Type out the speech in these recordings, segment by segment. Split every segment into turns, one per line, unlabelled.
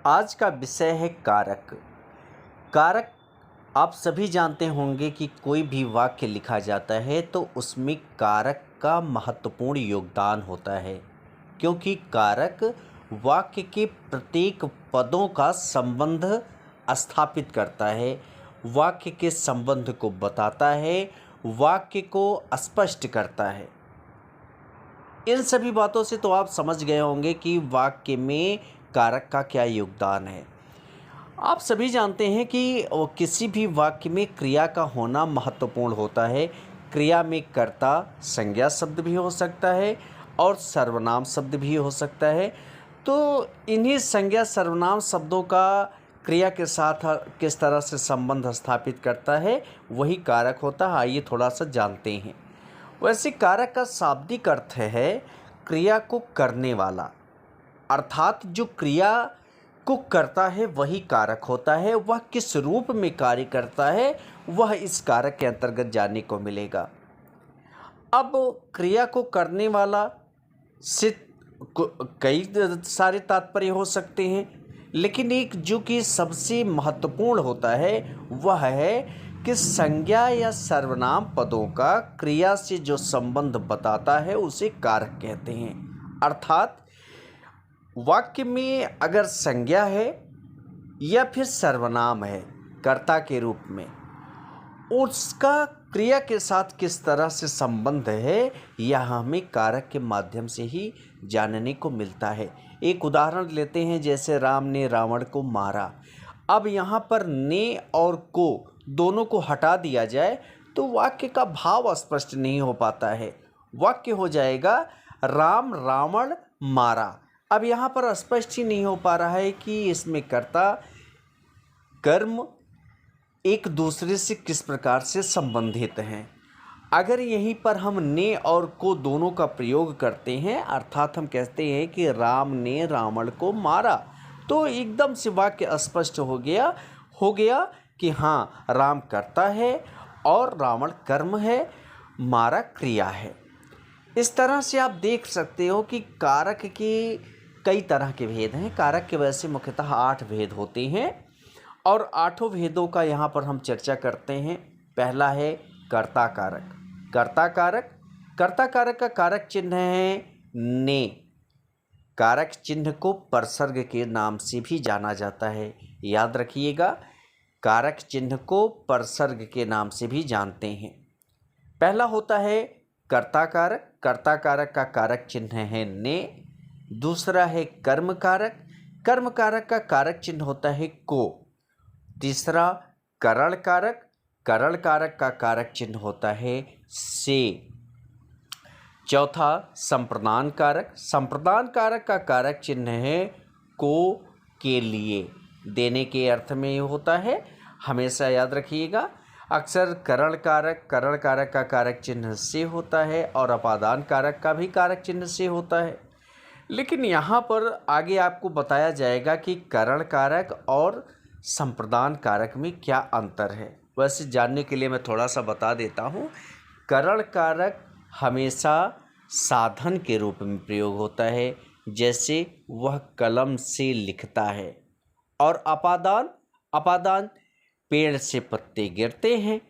आज का विषय है कारक। कारक आप सभी जानते होंगे कि कोई भी वाक्य लिखा जाता है तो उसमें कारक का महत्वपूर्ण योगदान होता है, क्योंकि कारक वाक्य के प्रत्येक पदों का संबंध स्थापित करता है, वाक्य के संबंध को बताता है, वाक्य को स्पष्ट करता है। इन सभी बातों से तो आप समझ गए होंगे कि वाक्य में कारक का क्या योगदान है। आप सभी जानते हैं कि किसी भी वाक्य में क्रिया का होना महत्वपूर्ण होता है। क्रिया में कर्ता संज्ञा शब्द भी हो सकता है और सर्वनाम शब्द भी हो सकता है। तो इन्हीं संज्ञा सर्वनाम शब्दों का क्रिया के साथ किस तरह से संबंध स्थापित करता है, वही कारक होता है। आइए थोड़ा सा जानते हैं। वैसे कारक का शाब्दिक अर्थ है क्रिया को करने वाला, अर्थात जो क्रिया को करता है वही कारक होता है। वह किस रूप में कार्य करता है वह इस कारक के अंतर्गत जानने को मिलेगा। अब क्रिया को करने वाला से कई सारे तात्पर्य हो सकते हैं, लेकिन एक जो कि सबसे महत्वपूर्ण होता है वह है कि संज्ञा या सर्वनाम पदों का क्रिया से जो संबंध बताता है उसे कारक कहते हैं। अर्थात वाक्य में अगर संज्ञा है या फिर सर्वनाम है कर्ता के रूप में, उसका क्रिया के साथ किस तरह से संबंध है यह हमें कारक के माध्यम से ही जानने को मिलता है। एक उदाहरण लेते हैं, जैसे राम ने रावण को मारा। अब यहाँ पर ने और को दोनों को हटा दिया जाए तो वाक्य का भाव स्पष्ट नहीं हो पाता है। वाक्य हो जाएगा राम रावण मारा। अब यहाँ पर स्पष्ट ही नहीं हो पा रहा है कि इसमें कर्ता कर्म एक दूसरे से किस प्रकार से संबंधित हैं। अगर यहीं पर हम ने और को दोनों का प्रयोग करते हैं, अर्थात हम कहते हैं कि राम ने रावण को मारा, तो एकदम से वाक्य स्पष्ट हो गया कि हाँ, राम कर्ता है और रावण कर्म है, मारा क्रिया है। इस तरह से आप देख सकते हो कि कारक के कई तरह के भेद हैं। कारक के वैसे मुख्यतः 8 भेद होते हैं और 8 भेदों का यहाँ पर हम चर्चा करते हैं। पहला है कर्ता कारक। कर्ता कारक का कारक चिन्ह है ने। कारक चिन्ह को परसर्ग के नाम से भी जाना जाता है, याद रखिएगा, कारक चिन्ह को परसर्ग के नाम से भी जानते हैं। पहला होता है कर्ता कारक। कर्ता कारक का कारक चिन्ह है ने। दूसरा है कर्म कारक। कर्म कारक का कारक चिन्ह होता है को। तीसरा करण कारक। करण कारक का कारक चिन्ह होता है से। चौथा संप्रदान कारक। संप्रदान कारक का कारक चिन्ह है को, के लिए, देने के अर्थ में होता है, हमेशा याद रखिएगा। अक्सर करण कारक का कारक चिन्ह से होता है और अपादान कारक का भी कारक चिन्ह से होता है। लेकिन यहाँ पर आगे आपको बताया जाएगा कि करण कारक और संप्रदान कारक में क्या अंतर है। वैसे जानने के लिए मैं थोड़ा सा बता देता हूँ। करण कारक हमेशा साधन के रूप में प्रयोग होता है, जैसे वह कलम से लिखता है। और अपादान पेड़ से पत्ते गिरते हैं।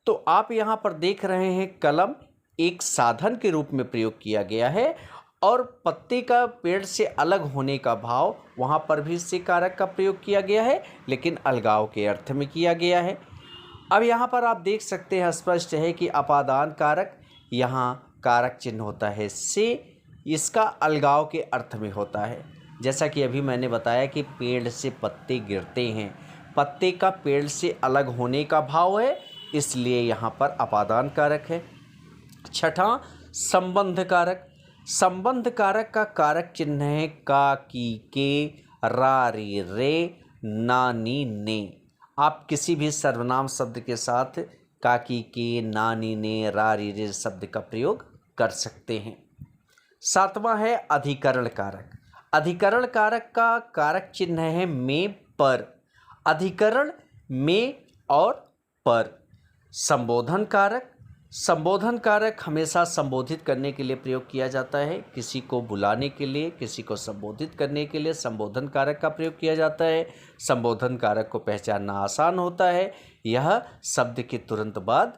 तो आप यहाँ पर देख रहे हैं कलम एक साधन के रूप में प्रयोग किया गया है और पत्ते का पेड़ से अलग होने का भाव वहाँ पर भी से कारक का प्रयोग किया गया है, लेकिन अलगाव के अर्थ में किया गया है। अब यहाँ पर आप देख सकते हैं, स्पष्ट है कि अपादान कारक यहाँ कारक चिन्ह होता है से, इसका अलगाव के अर्थ में होता है। जैसा कि अभी मैंने बताया कि पेड़ से पत्ते गिरते हैं, पत्ते का पेड़ से अलग होने का भाव है, इसलिए यहाँ पर अपादान कारक है। छठा संबंध कारक। संबंध कारक का कारक चिन्ह है का, की, के, रा, री, रे, ना, नी, ने। आप किसी भी सर्वनाम शब्द के साथ का, की, के, ना, नी, ने, रा, री, रे शब्द का प्रयोग कर सकते हैं। सातवां है अधिकरण कारक। अधिकरण कारक का कारक चिन्ह है में, पर। अधिकरण में और पर। संबोधन कारक। संबोधन कारक हमेशा संबोधित करने के लिए प्रयोग किया जाता है। किसी को बुलाने के लिए, किसी को संबोधित करने के लिए संबोधन कारक का प्रयोग किया जाता है। संबोधन कारक को पहचानना आसान होता है। यह शब्द के तुरंत बाद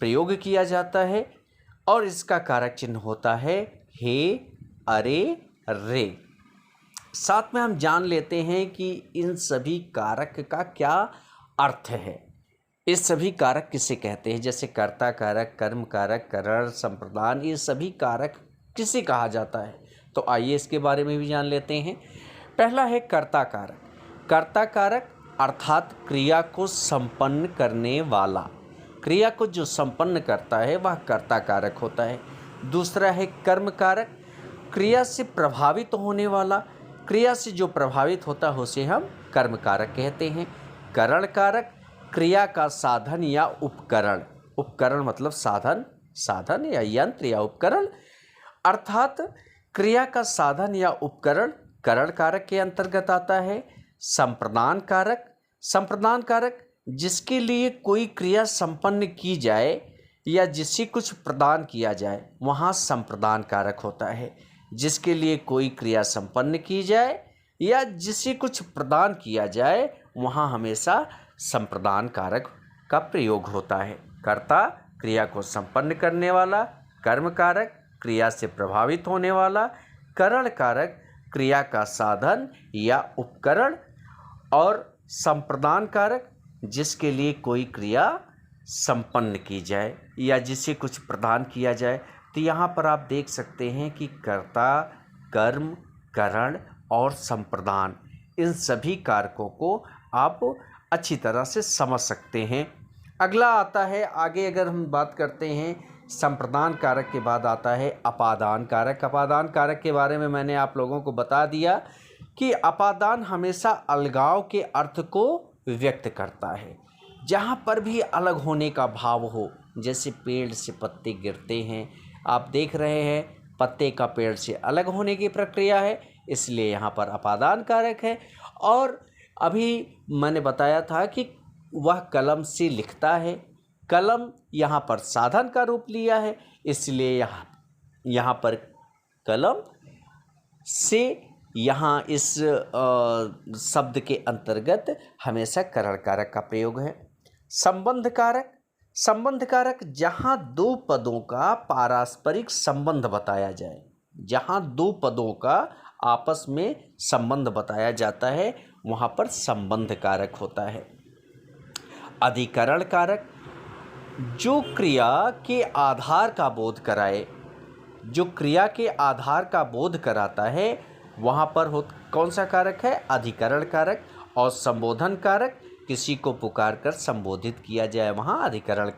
प्रयोग किया जाता है और इसका कारक चिन्ह होता है हे, अरे, रे। साथ में हम जान लेते हैं कि इन सभी कारक का क्या अर्थ है। इस सभी कारक किसे कहते हैं, जैसे कर्ता कारक, कर्म कारक, करण, संप्रदान, ये सभी कारक किसे कहा जाता है। तो आइए इसके बारे में भी जान लेते हैं। पहला है कर्ता कारक। कर्ता कारक अर्थात क्रिया को संपन्न करने वाला, क्रिया को जो संपन्न करता है वह कर्ता कारक होता है। दूसरा है कर्म कारक, क्रिया से प्रभावित होने वाला, क्रिया से जो प्रभावित होता है उसे हम कर्म कारक कहते हैं। करण कारक क्रिया का साधन या उपकरण, उपकरण मतलब साधन, साधन या यंत्र या उपकरण, अर्थात क्रिया का साधन या उपकरण करण कारक के अंतर्गत आता है। संप्रदान कारक, संप्रदान कारक जिसके लिए कोई क्रिया संपन्न की जाए या जिसे कुछ प्रदान किया जाए वहाँ संप्रदान कारक होता है। जिसके लिए कोई क्रिया संपन्न की जाए या जिसे कुछ प्रदान किया जाए वहाँ हमेशा संप्रदान कारक का प्रयोग होता है। कर्ता क्रिया को संपन्न करने वाला, कर्म कारक क्रिया से प्रभावित होने वाला, करण कारक क्रिया का साधन या उपकरण और संप्रदान कारक जिसके लिए कोई क्रिया संपन्न की जाए या जिसे कुछ प्रदान किया जाए। तो यहाँ पर आप देख सकते हैं कि कर्ता, कर्म, करण और संप्रदान, इन सभी कारकों को आप अच्छी तरह से समझ सकते हैं। अगला आता है, आगे अगर हम बात करते हैं संप्रदान कारक के बाद आता है अपादान कारक। अपादान कारक के बारे में मैंने आप लोगों को बता दिया कि अपादान हमेशा अलगाव के अर्थ को व्यक्त करता है। जहाँ पर भी अलग होने का भाव हो, जैसे पेड़ से पत्ते गिरते हैं, आप देख रहे हैं पत्ते का पेड़ से अलग होने की प्रक्रिया है, इसलिए यहाँ पर अपादान कारक है। और अभी मैंने बताया था कि वह कलम से लिखता है, कलम यहाँ पर साधन का रूप लिया है, इसलिए यहाँ पर कलम से यहाँ इस शब्द के अंतर्गत हमेशा करण कारक का प्रयोग है। संबंध कारक, संबंध कारक जहाँ दो पदों का पारस्परिक संबंध बताया जाए, जहाँ दो पदों का आपस में संबंध बताया जाता है वहाँ पर संबंध कारक होता है। अधिकरण कारक जो क्रिया के आधार का बोध कराए, जो क्रिया के आधार का बोध कराता है वहाँ पर कौन सा कारक है, अधिकरण कारक। और संबोधन कारक किसी को पुकार कर संबोधित किया जाए वहाँ अधिकरण